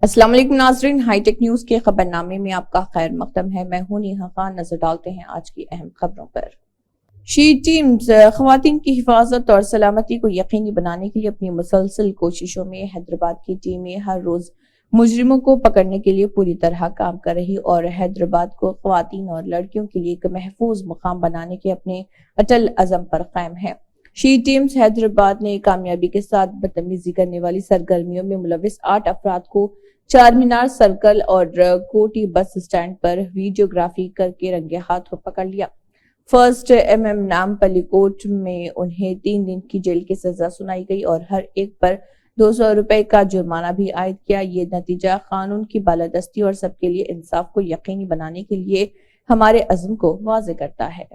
अस्सलाम वालेकुम नाज़रीन, हाईटेक न्यूज के खबरनामे में आपका खैर मकदम है। मैं हूं नेहा खान। नजर डालते हैं आज की अहम खबरों पर। शी टीम्स खवातीन की हिफाजत और सलामती को यकीनी बनाने के लिए अपनी मुसलसल कोशिशों में हैदराबाद की टीमें हर रोज मुजरिमों को पकड़ने के लिए पूरी तरह काम कर रही और हैदराबाद को खवातीन और लड़कियों के लिए एक महफूज मुकाम बनाने के अपने अटल अज़म पर कायम है। शी टीम्स हैदराबाद ने कामयाबी के साथ बदतमीजी करने वाली सरगर्मियों में मुलविस 8 अफराद को चार मीनार सर्कल और कोटी बस स्टैंड पर वीडियोग्राफी करके रंगे हाथों पकड़ लिया। फर्स्ट नाम पल्लीकोट में उन्हें 3 दिन की जेल की सजा सुनाई गई और हर एक पर 200 रुपए का जुर्माना भी आयद किया। ये नतीजा कानून की बालादस्ती और सबके लिए इंसाफ को यकीनी बनाने के लिए हमारे अज़्म को वाज़े करता है।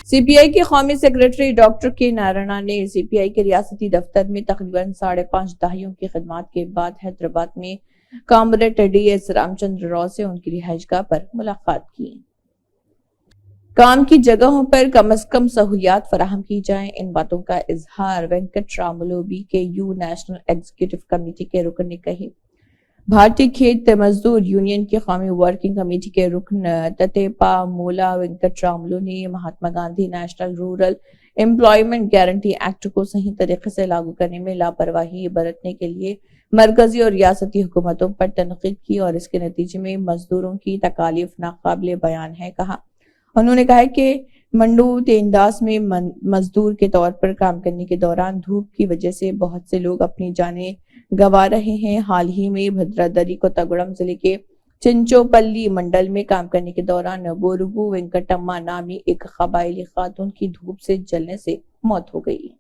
सीपीआई के कौमी सेक्रेटरी डॉक्टर के नारायणा ने सीपीआई के रियासती दफ्तर में तकरीबन 5.5 दहाइयों की खिदमत के बाद हैदराबाद में कामरेड डी.एस. रामचंद्र राव से उनकी रिहाइशगाह पर मुलाकात की। काम की जगहों पर कम से कम सहूलियात फराहम की जाएं, इन बातों का इजहार Venkat Ramulu BKU national executive committee के रुकन ने कही। भारतीय खेत मजदूर यूनियन की कौमी वर्किंग कमेटी के रुकन ततेपा मोला वेंकट रामुलु ने Mahatma Gandhi national rural employment guarantee act को सही तरीके से लागू करने में लापरवाही बरतने के लिए मरकजी और रियासती हुकूमतों पर तनकीद की और इसके नतीजे में मजदूरों की तकालीफ नाकाबिले बयान है। कहा उन्होंने कहा कि मंडू तेंदास में मजदूर के तौर पर काम करने के दौरान धूप की वजह से बहुत से लोग अपनी जानें गंवा रहे हैं। हाल ही में भद्रादरी कोत्तागुड़म जिले के चिंचोपल्ली मंडल में काम करने के दौरान बोरुगु वेंकटम्मा नामी एक कबायली खातून की धूप से जलने से मौत हो गई।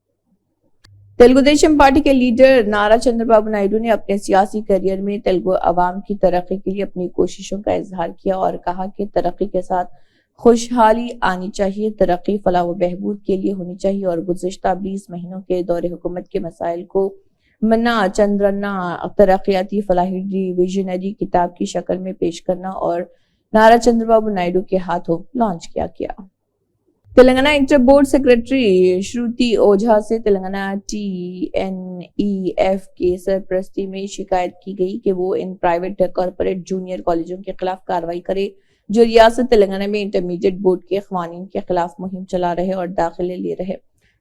तेलुगु देशम पार्टी के लीडर नारा चंद्रबाबू नायडू ने अपने सियासी करियर में तेलुगु अवाम की तरक्की के लिए अपनी कोशिशों का इजहार किया और कहा कि तरक्की के साथ खुशहाली आनी चाहिए, तरक्की फलाह व बहबूद के लिए होनी चाहिए और गुज़िश्ता 20 महीनों के दौरे हुकूमत के मसाइल को मन्ना चंद्रन्ना तरक्याती फलाही विजनरी किताब की शक्ल में पेश करना और नारा चंद्रबाबू नायडू के हाथों लॉन्च किया गया। तेलंगाना इंटर बोर्ड सेक्रेटरी श्रुति ओझा से तेलंगाना TNEF के सरपरस्ती में शिकायत की गई कि वो इन प्राइवेट कॉर्पोरेट जूनियर कॉलेजों के खिलाफ कार्रवाई करे जो रियासत तेलंगाना में इंटरमीडिएट बोर्ड के खवानीन के खिलाफ मुहिम चला रहे और दाखिले ले रहे।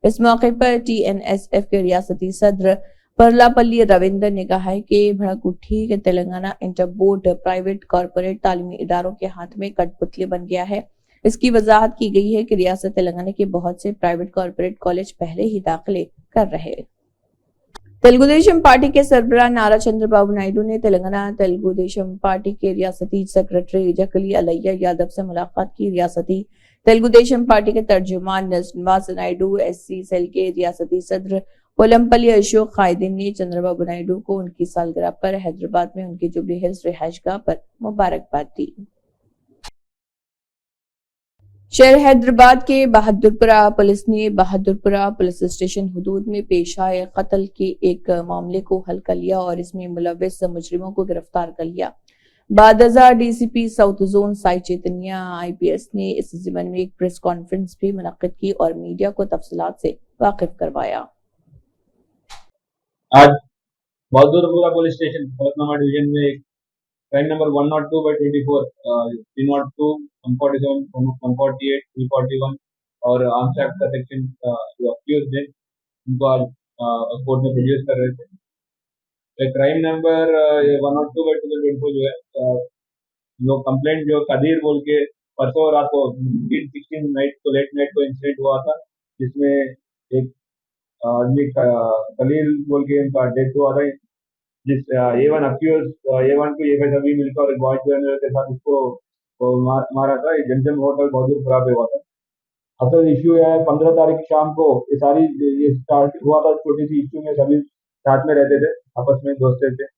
इस मौके पर TNSF के रियासती सदर परलापल्ली रविंदर ने कहा है कि भड़क उठी कि Telangana inter board private corporate तालीमी इदारों के हाथ में कठपुतली बन गया है। इसकी वजाहत की गई है कि रियासत तेलंगाना के बहुत से प्राइवेट कॉर्पोरेट कॉलेज पहले ही दाखिले कर रहे। तेलुगु देशम पार्टी के सरबराह नारा चंद्रबाबू नायडू ने तेलंगाना तेलुगु देशम पार्टी के रियासती सेक्रेटरी जकली अलैया यादव से मुलाकात की। रियासती तेलुगु देशम पार्टी के तर्जुमान श्रीनिवास नायडू SC सेल के रियासती सदर पोलमपल्ली अशोक कायदीन ने चंद्रबाबू नायडू को उनकी सालगिरह पर हैदराबाद में उनकी जुबली हिल्स रिहाइशगाह पर मुबारकबाद दी। शहर हैदराबाद के बहादुरपुरा पुलिस ने बहादुरपुरा पुलिस स्टेशन हुदूद में पेश आए कत्ल के एक मामले को हल कर लिया और इसमें मुलविस मुजरिमों को गिरफ्तार कर लिया। बादजा DCP south zone Sai Chaitanya IPS ने इस जिम्मन में एक प्रेस कॉन्फ्रेंस भी मुनक्किद की और मीडिया को तफसीलात से वाकिफ करवाया। आज Bahadurpura police station Falaknuma division में एक क्राइम नंबर 102/24 302 147 148 341 और आर्म्स एक्ट का सेक्शन जो अक्यूज्ड है उनको आज कोर्ट में प्रोड्यूस कर रहे थे। क्राइम नंबर 102/24 जो है लोग कंप्लेंट जो कदीर बोल के परसों रात को 16 नाइट को लेट नाइट को इंसिडेंट हुआ था जिसमें एक आदमी कलील बोल के उनका डेथ हुआ था। जिस A1 अक्यूज A1 को A5 सभी मिलकर एक बॉय के साथ उसको मारा था। जमजम होटल बहादुरपुरा पे हुआ था। असल इश्यू है 15 तारीख शाम को ये स्टार्ट हुआ था। छोटी सी इश्यू में सभी साथ में रहते थे, आपस में दोस्त थे।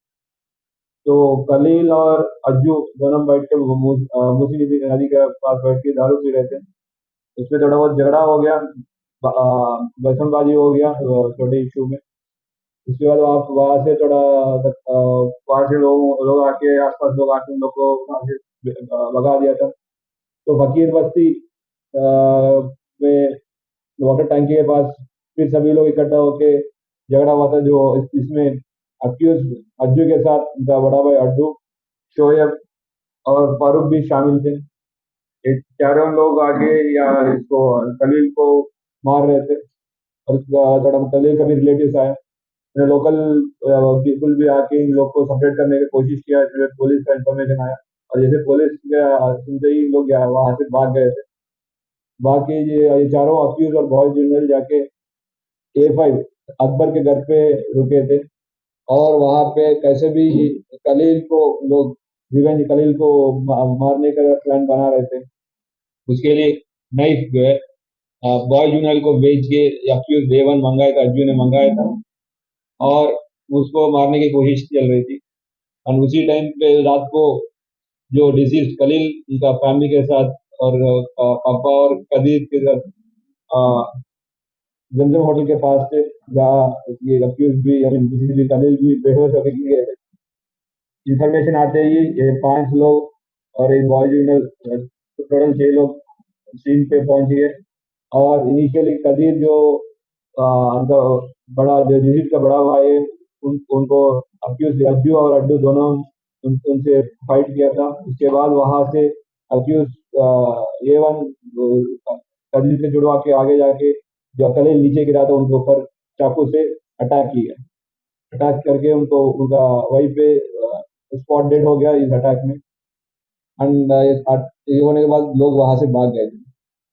तो कलील और अज्जू दोनों बैठ के मूसी नदी के पास बैठ के दारू पी रहे थे। उसमें थोड़ा बहुत झगड़ा हो गया, बसनबाजी हो गया छोटे इशू में। उसके बाद आप वहाँ से थोड़ा वहाँ से लोग आके आसपास लोग आके उन लोग को वहाँ से भगा दिया था। तो फकीर बस्ती में वाटर टैंकी के पास फिर सभी लोग इकट्ठा होके झगड़ा हुआ था जो इसमें अक्यूज अज्जू के साथ उनका बड़ा भाई अड्डू, शोएब और फारूक भी शामिल थे। ये चारों लोग आगे या इसको कलील को मार रहे थे और थोड़ा कलील का भी रिलेटिव्स आया, लोकल पीपल भी आके इन लोग को सेपरेट करने की कोशिश किया, इसलिए पुलिस का इंफॉर्मेशन आया और जैसे पुलिस सुनते ही लोग वहां से भाग गए थे। बाकी ये चारों अक्यूज और बॉयज यूनियन जाके A5 अकबर के घर पे रुके थे और वहां पे कैसे भी कलील को लोग रिवेंज कलील को मारने का प्लान बना रहे थे। उसके लिए नाइफ जो है बॉय जूनियर को बेच के अक्यूज देवन मंगाया था, अज्जू ने मंगाया था और उसको मारने की कोशिश चल रही थी। और उसी टाइम पे रात को जो डिसीज कलील उनका फैमिली के साथ और पापा और कदीर के साथ जमजम होटल के पास थे, जहाँ ये अक्यूज भी कलील भी बेहोश होकर गिर गए थे। इंफॉर्मेशन आते ही ये 5 लोग और एक बॉय जूनियर टोटल 6 लोग सीन पे पहुंच गए और इनिशियली कदीर जो उनका बड़ा जो डिजीज का बड़ा भाई है उनको अक्यूज अज्जू और अड्डू दोनों उनसे फाइट किया था। उसके बाद वहां से अक्यूज A1 कदीर से जुड़वा के आगे जाके जो अकेले नीचे गिरा था उनके ऊपर चाकू से अटैक किया, अटैक करके उनको उनका वहीं पे स्पॉट डेड हो गया इस अटैक में। एंड ये होने के बाद लोग वहां से भाग गए थे।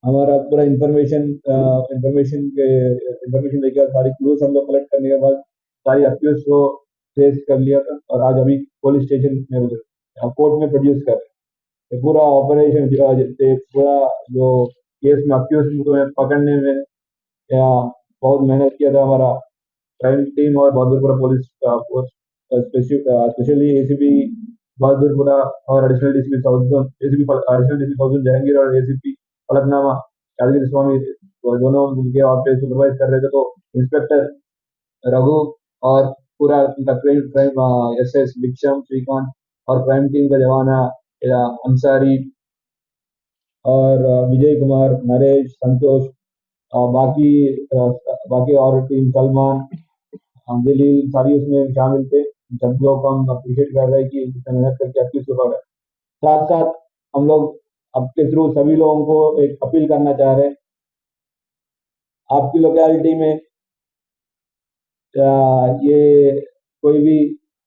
हमारा पूरा इंफॉर्मेशन लेकर सारी क्लूज हम लोग कलेक्ट करने के बाद सारी अक्यूज को ट्रेस कर लिया था और आज अभी पुलिस स्टेशन में कोर्ट में प्रोड्यूस कर रहे हैं। ये पूरा ऑपरेशन पूरा जो केस में अक्यूज को पकड़ने में या बहुत मेहनत किया था हमारा क्राइम टीम और बहादुरपुरा पुलिस का फोर्स, स्पेशली ACP बहादुरपुरा और additional DCP south zone Jahangir और ACP फलकनामा यादगिरी स्वामी दोनों मिलकर वहाँ पे सुपरवाइज कर रहे थे। तो इंस्पेक्टर रघु और पूरा उनका क्राइम SS भिक्षम श्रीकांत और क्राइम टीम का जवान अंसारी और विजय कुमार, नरेश, संतोष, बाकी बाकी और टीम सलमान, अंजलि सारी उसमें शामिल थे। सब लोग हम अप्रिशिएट कर रहे हैं कि इतना मेहनत करके अच्छी सुबह है। साथ साथ हम लोग आपके थ्रू सभी लोगों को एक अपील करना चाह रहे हैं, आपकी लोकेलिटी में ये कोई भी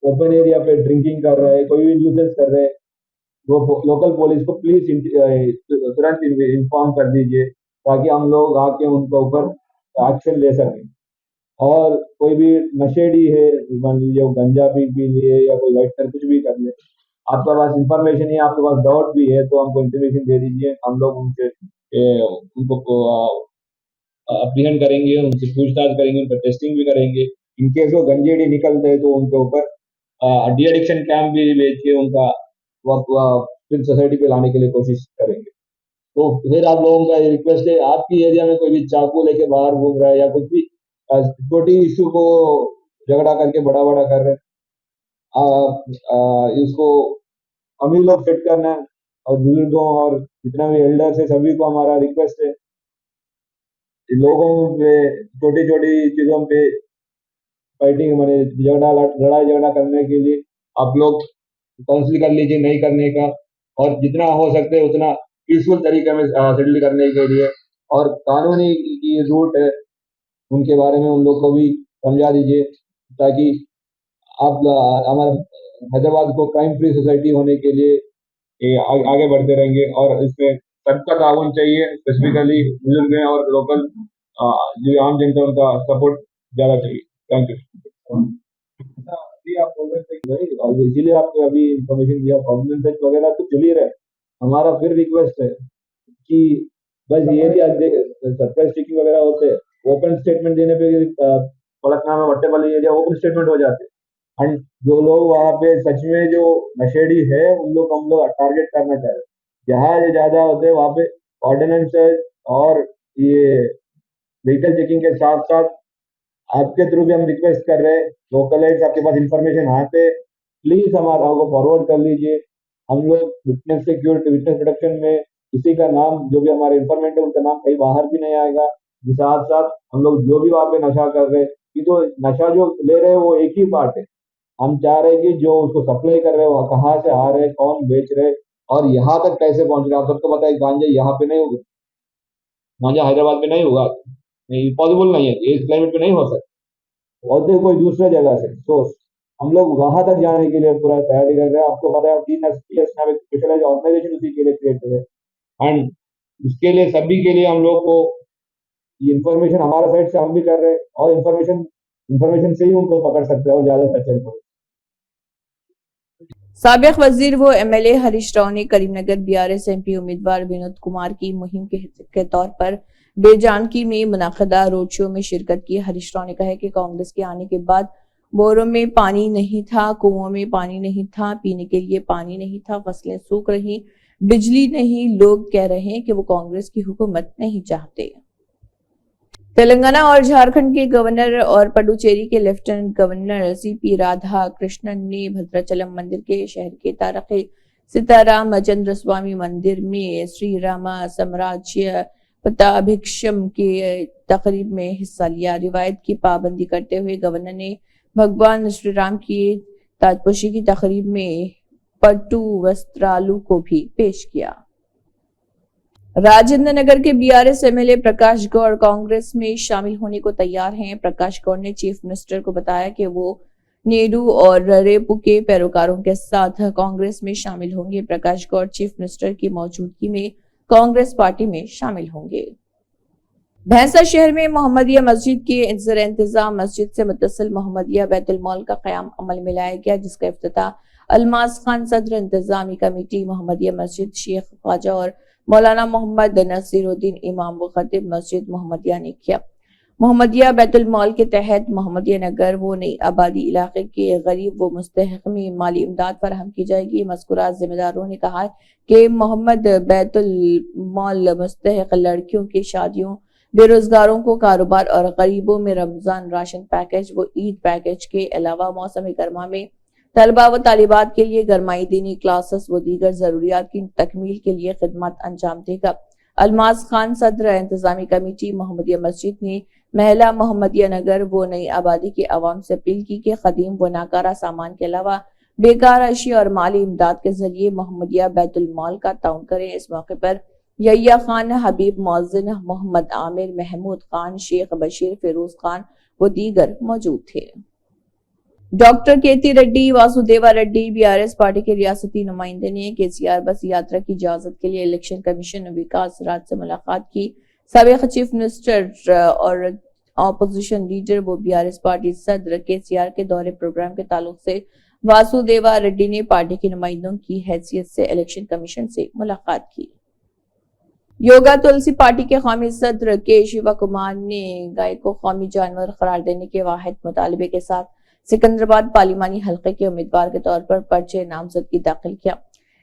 ओपन एरिया पे ड्रिंकिंग कर रहे हैं, कोई भी न्यूसेंस कर रहे हैं, वो लोकल पुलिस को प्लीज तुरंत इन्फॉर्म कर दीजिए ताकि हम लोग आके उनके ऊपर एक्शन ले सकें। और कोई भी नशेड़ी है, मान लीजिए वो गंजा पी लिए या कोई वाइट कर कुछ भी कर ले, आपके पास इंफॉर्मेशन है, आपके पास डाउट भी है तो हमको इंफॉर्मेशन दे दीजिए, हम लोग उनसे उनको अप्रीहेंड करेंगे, उनसे पूछताछ करेंगे, उन पर टेस्टिंग भी करेंगे। इनकेस वो गंजेड़ी निकलते हैं तो उनके ऊपर डी एडिक्शन कैंप भी भेज के उनका फिर सोसाइटी पे लाने के लिए कोशिश करेंगे। तो फिर आप लोगों का रिक्वेस्ट है, आपकी एरिया में कोई भी चाकू लेके बाहर घूम रहा है या कुछ भी छोटी इशू को झगड़ा करके बड़ा बड़ा कर रहे हैं, इसको हम ही लोग फिट करना है और बुजुर्गों और जितना भी एल्डर्स है सभी को हमारा रिक्वेस्ट है, लोगों पे छोटी छोटी चीजों पे फाइटिंग मैंने लड़ाई झगड़ा करने के लिए आप लोग काउंसिल कर लीजिए नहीं करने का, और जितना हो सकते है उतना पीसफुल तरीके में सेटल करने के लिए, और कानूनी की रूट है उनके बारे में उन लोग को भी समझा दीजिए ताकि आप हमारे हैदराबाद को क्राइम फ्री सोसाइटी होने के लिए आगे बढ़ते रहेंगे। और इसमें सबका ताउन चाहिए, स्पेसिफिकली बुजुर्ग हैं और लोकल जो आम जनता उनका सपोर्ट ज्यादा चाहिए। Thank you. आप बोल रहे थे नहीं, और इसीलिए आपको अभी इंफॉर्मेशन दिया, कॉम्प्लेंट वगैरह तो चल ही रहे। हमारा फिर रिक्वेस्ट है कि बस ये सरप्राइज टिकिंग वगैरह होते हैं, ओपन स्टेटमेंट देने पे फलकनामा वट्टे वाली एरिया ओपन स्टेटमेंट हो जाते हैं। एंड जो लोग वहाँ पे सच में जो नशेड़ी है उन लोग हम लोग टारगेट करना चाह रहे हैं, जहाँ ये ज्यादा होते हैं वहाँ पे ऑर्डिनेंस और ये व्हीकल चेकिंग के साथ साथ आपके थ्रू भी हम रिक्वेस्ट कर रहे हैं, लोकलाइट्स आपके पास इंफॉर्मेशन आते प्लीज हमारा को फॉरवर्ड कर लीजिए। हम लोग विटनेस सिक्योरिटी विटनेस प्रोटेक्शन में किसी का नाम जो भी हमारे इंफॉर्मेंट है उनका नाम कहीं बाहर भी नहीं आएगा। साथ साथ हम लोग जो भी वहाँ पे नशा कर रहे हैं, ये तो नशा जो ले रहे हैं वो एक ही पार्ट है, हम चाह रहे हैं कि जो उसको सप्लाई कर रहे हैं वह कहाँ से आ रहे, कौन बेच रहे और यहाँ तक कैसे पहुंच रहे। आप सबको पता है गांजा यहाँ पे नहीं होगा, गांजा हैदराबाद में नहीं होगा, नहीं पॉसिबल नहीं है, इस क्लाइमेट में नहीं हो सकता, और तो कोई दूसरे जगह से सोर्स। हम लोग वहां तक जाने के लिए पूरा तैयारी कर रहे हैं। आपको पता है 3 years में एक स्पेशलाइज ऑर्गेनाइजेशन उसी के लिए क्रिएट करे एंड उसके लिए सभी के लिए हम लोग को ये इन्फॉर्मेशन हमारा साइड से हम भी कर रहे हैं, और इन्फॉर्मेशन से ही उनको पकड़ सकते हैं और ज्यादा सचेत हो। साबिक वजीर व MLA हरीश राव ने करीमनगर BRS MP उम्मीदवार विनोद कुमार की मुहिम के तौर पर बेजानकी में मुनाखदा रोड शो में शिरकत की। हरीश राव ने कहा कि कांग्रेस के आने के बाद बोरों में पानी नहीं था, कुओं में पानी नहीं था, पीने के लिए पानी नहीं था, फसलें सूख रही, बिजली नहीं। लोग कह रहे हैं कि वो कांग्रेस की हुकूमत नहीं चाहते। तेलंगाना और झारखंड के गवर्नर और पुडुचेरी के lieutenant governor CP Radha Krishnan ने भद्राचलम मंदिर के शहर के तारक सीताराम चंद्र स्वामी मंदिर में श्री रामा साम्राज्य पट्टाभिषेकम के तकरीब में हिस्सा लिया। रिवायत की पाबंदी करते हुए गवर्नर ने भगवान श्री राम की ताजपोशी की तकरीब में पट्टू वस्त्रालु को भी पेश किया। राजेंद्र नगर के BRS MLA प्रकाश गौड़ कांग्रेस में शामिल होने को तैयार हैं। प्रकाश गौड़ ने चीफ मिनिस्टर को बताया कि वो नेहरू और रेपू के पैरोकारों के साथ कांग्रेस में शामिल होंगे। प्रकाश गौड़ चीफ मिनिस्टर की मौजूदगी में कांग्रेस पार्टी में शामिल होंगे। भैंसा शहर में मोहम्मदिया मस्जिद के ज़र इंतजाम मस्जिद से मुत्तसिल मोहम्मदिया बैतुल माल का क़याम अमल में लाया गया, जिसका इफ्तिताह अलमास खान सदर इंतजामी कमेटी मोहम्मदिया मस्जिद शेख ख्वाजा और मौलाना मोहम्मद नसीरुद्दीन इमाम व खतीब मस्जिद मोहम्मदिया ने किया। मोहम्मदिया बैतुल माल के तहत मोहम्मदिया नगर व नई आबादी इलाके के गरीब व मुस्तहिक में माली इमदाद फराहम की जाएगी। मज़कूरा जिम्मेदारों ने कहा कि मोहम्मद बैतुल माल मुस्तहिक लड़कियों की शादियों, बेरोजगारों को कारोबार और गरीबों में रमजान राशन पैकेज व ईद पैकेज के अलावा मौसम गर्मा में तलबा व तालिबात के लिए गरमाई दीनी क्लासेस व दीगर जरूरियात की तकमील के लिए खिदमत अंजाम देगा। अलमास खान सदर इंतजामी कमेटी मोहम्मदिया मस्जिद ने महिला मोहम्मदिया नगर व नई आबादी के अवाम से अपील की कि खदीम व नाकारा सामान के अलावा बेकार अशिया और माली इमदाद के जरिए मोहम्मदिया बैतुल माल का ताउन करें। इस मौके पर यहिया खान, हबीब मौजिन, मोहम्मद आमिर, महमूद खान, शेख बशीर, फिरोज खान व दीगर मौजूद थे। डॉक्टर केती रेड्डी, वासुदेवा रेड्डी BRS पार्टी के रियासती नुमाइंदे ने KCR बस यात्रा की इजाजत के लिए इलेक्शन कमीशन विकास राज से मुलाकात की। साबिक चीफ मिनिस्टर और ऑपोजिशन लीडर वो BRS पार्टी सदर KCR के दौरे प्रोग्राम के ताल्लुक से वासुदेवा रेड्डी ने पार्टी के नुमाइंदों की हैसियत से इलेक्शन कमीशन से मुलाकात की। योगा तुलसी पार्टी के कौमी सदर के शिवा कुमार ने गाय को कौमी जानवर करार देने के वाहिद मुतालबे के साथ सिकंदराबाद पार्लिमानी हल्के के उम्मीदवार के तौर पर पर्चे नामजदगी दाखिल किया।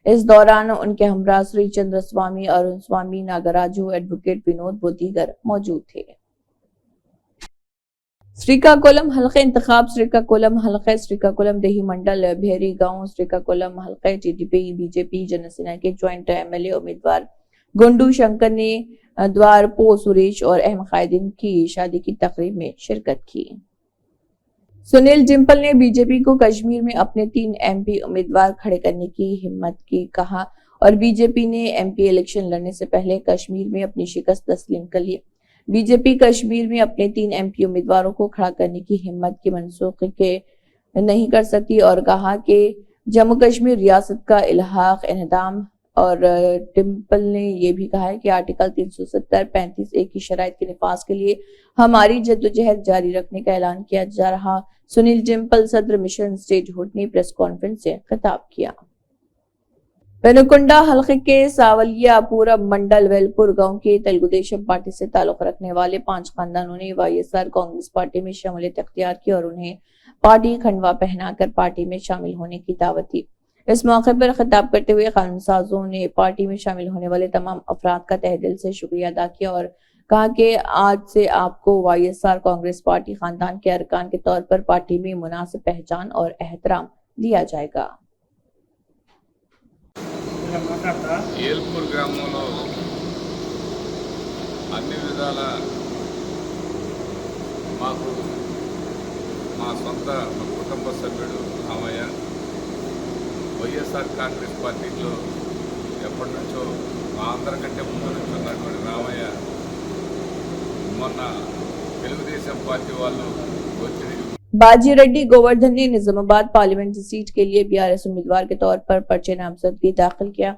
इस दौरान उनके हमरा श्री चंद्र स्वामी, अरुण स्वामी, नागराजू, एडवोकेट विनोद व दीगर मौजूद थे। श्रीकाकुलम हल्के इंतखाब, श्रीकाकुलम हल्के, श्रीकाकुलम देही मंडल, भेरी गांव, श्रीकाकुलम हल्के TDP BJP जनसेना के ज्वाइंट MLA उम्मीदवार गुंडू शंकर ने द्वारपो सुरेश और अहम कायदीन की शादी की तकरीब में शिरकत की। सुनील जिम्पल ने बीजेपी को कश्मीर में अपने 3 MP उम्मीदवार खड़े करने की हिम्मत की कहा और बीजेपी ने MP इलेक्शन लड़ने से पहले कश्मीर में अपनी शिकस्त तस्लीम कर ली। बीजेपी कश्मीर में अपने 3 MP उम्मीदवारों को खड़ा करने की हिम्मत की मनसूख के नहीं कर सकती और कहा कि जम्मू कश्मीर रियासत का इल्हाक इन्हदाम। और डिम्पल ने यह भी कहा है कि आर्टिकल 370-35A की शराइत के निफाज के लिए हमारी जद्दोजहद जारी रखने का ऐलान किया जा रहा। सुनील जिम्पल सदर मिशन स्टेटहुड ने प्रेस कॉन्फ्रेंस से खिताब किया। पेनुकुंडा हल्के के सावलिया पूरब मंडल वेलपुर गांव के तेलुगु देशम पार्टी से ताल्लुक रखने वाले 5 खानदानों ने YSR कांग्रेस पार्टी में शमूलियत इख्तियार की और उन्हें पार्टी खंडवा पहनाकर पार्टी में शामिल होने की दावत दी। इस मौके पर खिताब करते हुए कानूनसाजों ने पार्टी में शामिल होने वाले तमाम अफराद का तहे दिल से शुक्रिया अदा किया और कहा कि आज से आपको YSR कांग्रेस पार्टी खानदान के अरकान के तौर पर पार्टी में मुनासिब पहचान और एहतराम दिया जाएगा। ఏల్పూర్ గ్రామంలో అన్ని విధాల మాకు మా మా కుటుంబ సభ్యుడు రామయ్య వైఎస్ఆర్ కాంగ్రెస్ పార్టీలో ఎప్పటి నుంచో మా అందరికంటే ముందు నుంచి ఉన్నటువంటి రామయ్య మొన్న తెలుగుదేశం పార్టీ వాళ్ళు వచ్చి बाजी रेड्डी गोवर्धन ने निजामाबाद पार्लियामेंट सीट के लिए बीआरएस उम्मीदवार के तौर पर पर्चे नामजदगी दाखिल किया।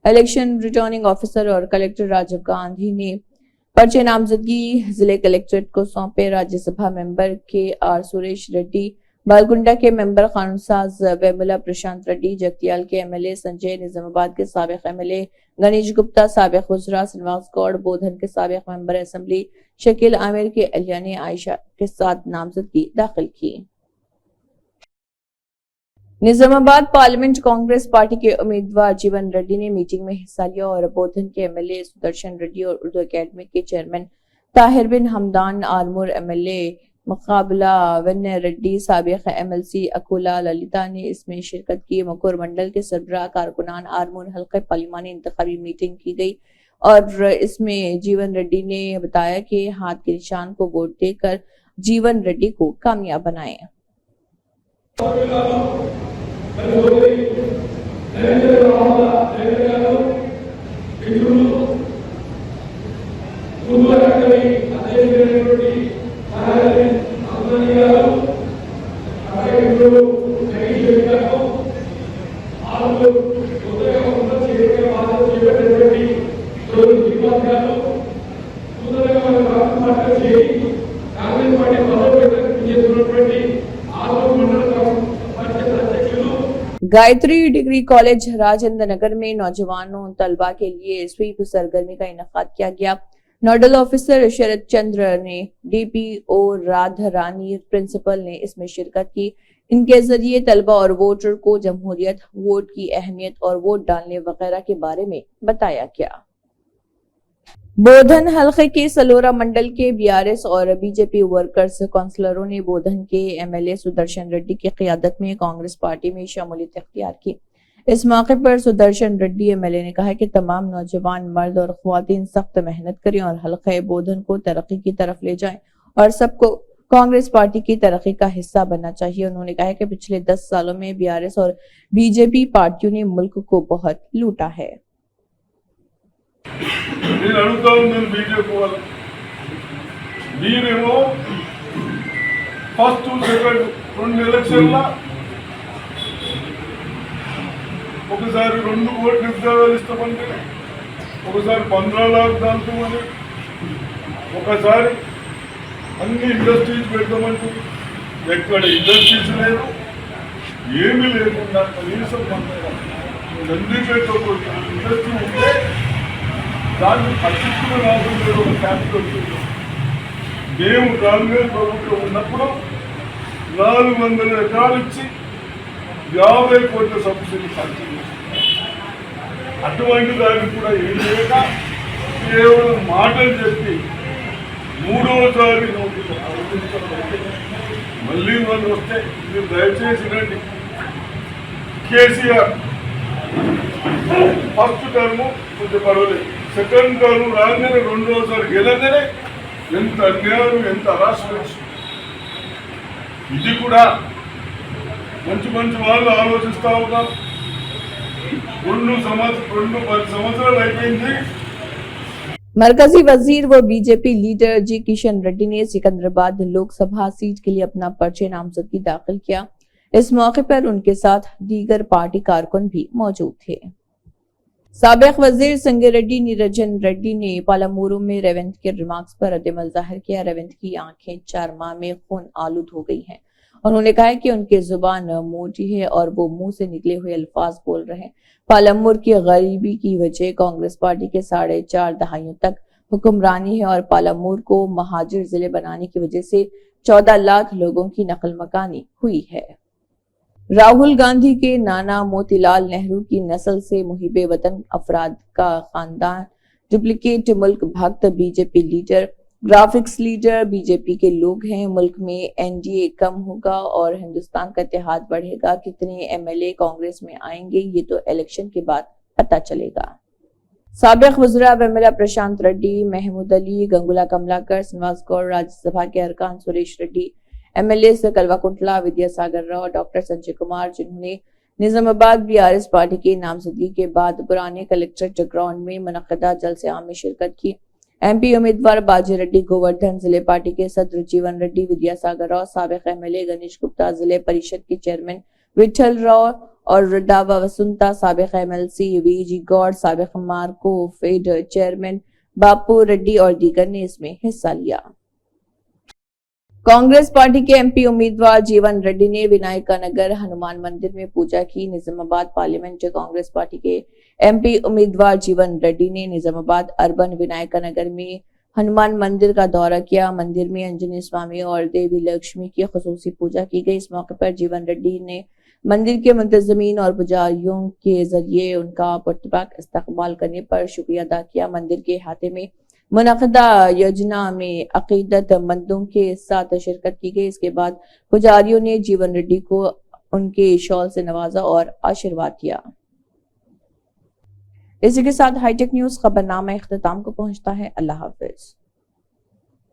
इलेक्शन रिटर्निंग ऑफिसर और कलेक्टर राजीव गांधी ने पर्चे नामजदगी जिले कलेक्ट्रेट को सौंपे। राज्यसभा मेंबर के आर सुरेश रेड्डी, बालकुंडा के मेंबर कानूनसाज वेमुला प्रशांत रेड्डी, जगतियाल के एमएलए संजय, निजामाबाद के साबिक एमएलए गणेश गुप्ता, साबिक गुजरा श्रीनिवास गौड़, बोधन के साबिक मेंबर असेंबली शकील आमिर के अलिया ने आयशा के साथ नामजदगी दाखिल की। निजामाबाद पार्लियामेंट कांग्रेस पार्टी के उम्मीदवार जीवन रेड्डी ने मीटिंग में हिस्सा लिया और बोधन के एमएलए सुदर्शन रेड्डी और उर्दू अकेडमी के चेयरमैन ताहिर बिन हमदान, आरमूर एमएलए मुकाबला विनय रेड्डी, साबिक एमएलसी अकोला ललिता ने इसमें शिरकत की। मकुर मंडल के सरबराह कारकुनान आरमूर हल्के पार्लिमानी इंतखाबी मीटिंग की गई और इसमें जीवन रेड्डी ने बताया कि हाथ के निशान को वोट देकर जीवन रेड्डी को कामयाब बनाएं। गायत्री डिग्री कॉलेज राजेंद्र नगर में नौजवानों तलबा के लिए स्वीप सरगर्मी का इनेकाद किया गया। नोडल ऑफिसर शरद चंद्र ने, डीपीओ राधा रानी, प्रिंसिपल ने इसमें शिरकत की। इनके जरिए तलबा और वोटर को जमहूरियत, वोट की अहमियत और वोट डालने वगैरह के बारे में बताया गया। बोधन हल्के के सलोरा मंडल के बीआरएस और बीजेपी वर्कर्स काउंसलरों ने बोधन के एमएलए सुदर्शन रेड्डी की क़ियादत में कांग्रेस पार्टी में शमूलियत इख्तियार की। इस मौके पर सुदर्शन रेड्डी एमएलए ने कहा कि तमाम नौजवान मर्द और ख्वातीन सख्त मेहनत करें और हल्के बोधन को तरक्की की तरफ ले जाएं और सबको कांग्रेस पार्टी की तरक्की का हिस्सा बनना चाहिए। उन्होंने कहा कि पिछले 10 सालों में बीआरएस और बीजेपी पार्टियों ने मुल्क को बहुत लूटा है। నేను అడుగుతా ఉన్నాను బీజేపీ వాళ్ళు, మీరేమో ఫస్ట్ సెకండ్ 2 ఎలక్షన్ల ఒకసారి 2 కోట్ల ఉద్యోగాలు ఇస్తామంటే, ఒకసారి 15 लाख దాల్తామని, ఒకసారి అన్ని ఇండస్ట్రీస్ పెడతామంటే ఎక్కడ ఇండస్ట్రీస్ లేదు, ఏమీ లేకుండా కనీసం చంద్రీపేట ఇండస్ట్రీ ఉంటే దాన్ని పట్టించుకునే లాభం లేదు. ఒక క్యాపిటల్ వచ్చింది. మేము కాంగ్రెస్ ప్రభుత్వం ఉన్నప్పుడు 400 ఎకరాలు ఇచ్చి 50 కోట్ల సబ్సిడీ పంచింది. అటువంటి దాన్ని కూడా ఏం లేక కేవలం మాటలు చెప్పి 3వసారి నోటీసు మళ్ళీ వాళ్ళు వస్తే మీరు దయచేసి రండి. కేసీఆర్ ఫస్ట్ టర్మ్ కొంచెం పర్వాలేదు, సెకండ్ టర్మ్ రాగానే 2వసారి గెలగానే ఎంత అన్యాయం, ఎంత అరాచకం. ఇది కూడా మంచి మంచి వాళ్ళు ఆలోచిస్తా ఉన్నారు. 10 సంవత్సరాలు అయిపోయింది. मरकजी वजीर व बीजेपी लीडर जी किशन रेड्डी ने सिकंदराबाद लोकसभा सीट के लिए अपना पर्चे नामजदगी दाखिल किया। इस मौके पर उनके साथ दीगर पार्टी कारकुन भी मौजूद थे। साबिक वजीर संगारेड्डी निरंजन रेड्डी ने पालामुरू में रेवंत के रिमार्क्स पर रद्दमल जाहिर किया। रेवंत की आंखें 4 माह में खून आलूद हो गई हैं। उन्होंने कहा कि उनकी जुबान मोटी है और वो मुंह से निकले हुए अल्फाज बोल रहे हैं। पालमपुर की गरीबी की वजह कांग्रेस पार्टी के 4.5 दहाइयों तक हुक्मरानी है और पालमपुर को महाजिर जिले बनाने की वजह से 14 लाख लोगों की नकल मकानी हुई है। राहुल गांधी के नाना मोतीलाल नेहरू की नस्ल से मुहिबे वतन अफराद का खानदान, डुप्लीकेट मुल्क भक्त BJP leader, graphics leader BJP के लोग हैं। मुल्क में एनडीए कम होगा और हिंदुस्तान का इत्तेहाद बढ़ेगा। कितने एमएलए कांग्रेस में आएंगे ये तो इलेक्शन के बाद पता चलेगा। साबिक वज़रा वेमुला प्रशांत रेड्डी, महमूद अली, गंगुला कमलाकर, श्रीनिवास गौड़, राज्यसभा के अरकान सुरेश रेड्डी, MLA से कलवाकुंटला विद्यासागर राव, डॉक्टर संजय कुमार, जिन्होंने निजामाबाद BRS पार्टी की नामजदगी के बाद पुराने कलेक्ट्रेट ग्राउंड में मुनक्किदा जलसे आम में शिरकत की। MP उम्मीदवार बाजी रेड्डी गोवर्धन, जिले पार्टी के सदर जीवन रेड्डी, विद्यासागर राव, साबिक MLA गणेश गुप्ता, जिले परिषद के चेयरमैन विठल राव और डावा वसुंता, साबिक MLC VG गौड़, साबिक मार्को फेड चेयरमैन बापू रेड्डी और दीगर ने इसमें हिस्सा लिया। कांग्रेस पार्टी के MP उम्मीदवार जीवन रेड्डी ने विनायका नगर हनुमान मंदिर में पूजा की। निजामाबाद पार्लियामेंट कांग्रेस पार्टी के MP उम्मीदवार जीवन रेड्डी ने निजामाबाद अर्बन विनायका नगर में हनुमान मंदिर का दौरा किया। मंदिर में अंजनी स्वामी और देवी लक्ष्मी की खुसूसी पूजा की गई। इस मौके पर जीवन रेड्डी ने मंदिर के मुंतजमीन और पुजारियों के जरिए उनका पुरतबाक इस्तकबाल करने पर शुक्रिया अदा किया। मंदिर के अहाते में मुनक़दा योजना में अकीदतमंदों के साथ शिरकत की गई। इसके बाद पुजारियों ने जीवन रेड्डी को उनके शॉल से नवाजा और आशीर्वाद दिया। इसी के साथ हाईटेक न्यूज खबरनामा इख्तिताम को पहुंचता है। अल्लाह हाफिज।